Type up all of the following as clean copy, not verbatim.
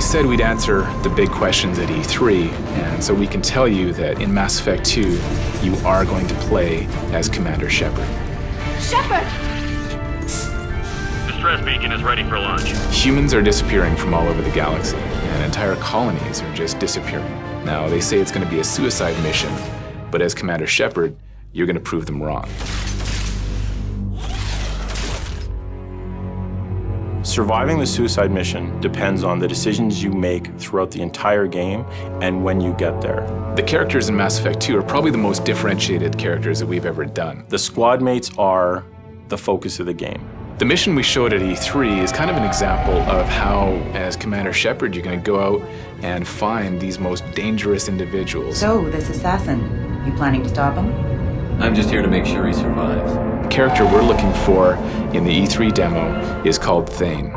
we said we'd answer the big questions at E3, and so we can tell you that in Mass Effect 2, you are going to play as Commander Shepard. Shepard! Distress beacon is ready for launch. Humans are disappearing from all over the galaxy, and entire colonies are just disappearing. Now, they say it's going to be a suicide mission, but as Commander Shepard, you're going to prove them wrong. Surviving the suicide mission depends on the decisions you make throughout the entire game and when you get there. The characters in Mass Effect 2 are probably the most differentiated characters that we've ever done. The squad mates are the focus of the game. The mission we showed at E3 is kind of an example of how, as Commander Shepard, you're going to go out and find these most dangerous individuals. So, this assassin, you planning to stop him? I'm just here to make sure he survives. The character we're looking for in the E3 demo is called Thane.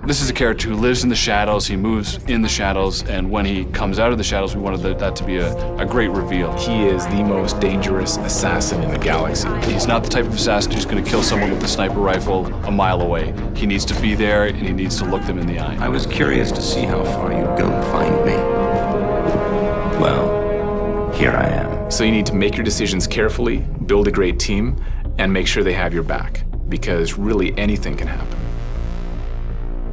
This is a character who lives in the shadows, he moves in the shadows, and when he comes out of the shadows, we wanted that to be a great reveal. He is the most dangerous assassin in the galaxy. He's not the type of assassin who's going to kill someone with a sniper rifle a mile away. He needs to be there, and he needs to look them in the eye. I was curious to see how far you'd go to find me. Well, here I am. So you need to make your decisions carefully, build a great team, and make sure they have your back, because really anything can happen.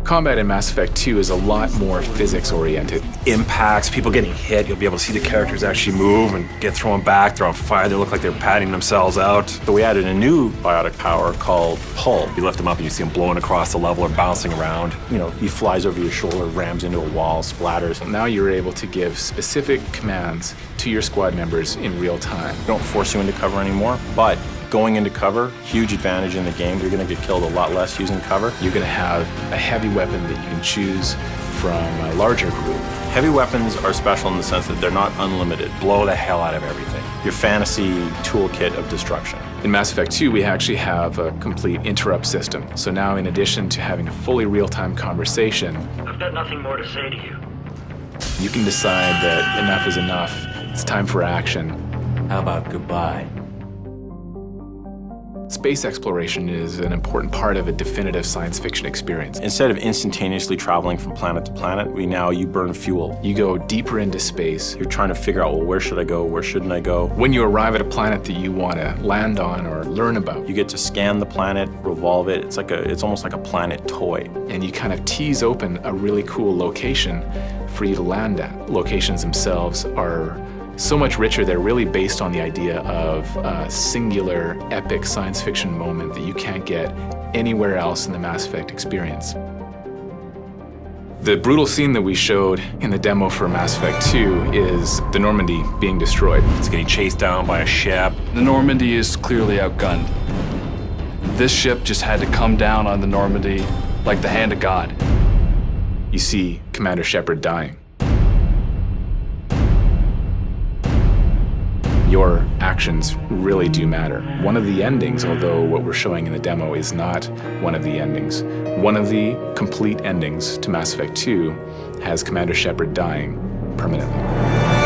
Combat in Mass Effect 2 is a lot more physics-oriented. Impacts, people getting hit, you'll be able to see the characters actually move and get thrown back, they're on fire, they look like they're patting themselves out. So we added a new biotic power called Pull. You lift them up and you see them blowing across the level or bouncing around. You know, he flies over your shoulder, rams into a wall, splatters. Now you're able to give specific commands to your squad members in real time. We don't force you into cover anymore, but going into cover, huge advantage in the game. You're going to get killed a lot less using cover. You're going to have a heavy weapon that you can choose from a larger group. Heavy weapons are special in the sense that they're not unlimited. Blow the hell out of everything. Your fantasy toolkit of destruction. In Mass Effect 2, we actually have a complete interrupt system. So now, in addition to having a fully real-time conversation, I've got nothing more to say to you. you can decide that enough is enough. It's time for action. How about goodbye? Space exploration is an important part of a definitive science fiction experience. Instead of instantaneously traveling from planet to planet, you burn fuel. You go deeper into space. You're trying to figure out, well, where should I go? Where shouldn't I go? When you arrive at a planet that you want to land on or learn about, You get to scan the planet, revolve it. It's almost like a planet toy. and you kind of tease open a really cool location for you to land at. Locations themselves are so much richer. They're really based on the idea of a singular, epic science fiction moment that you can't get anywhere else in the Mass Effect experience. The brutal scene that we showed in the demo for Mass Effect 2 is the Normandy being destroyed. It's getting chased down by a ship. The Normandy is clearly outgunned. This ship just had to come down on the Normandy like the hand of God. You see Commander Shepard dying. Your actions really do matter. One of the endings, although what we're showing in the demo is not one of the endings, one of the complete endings to Mass Effect 2 has Commander Shepard dying permanently.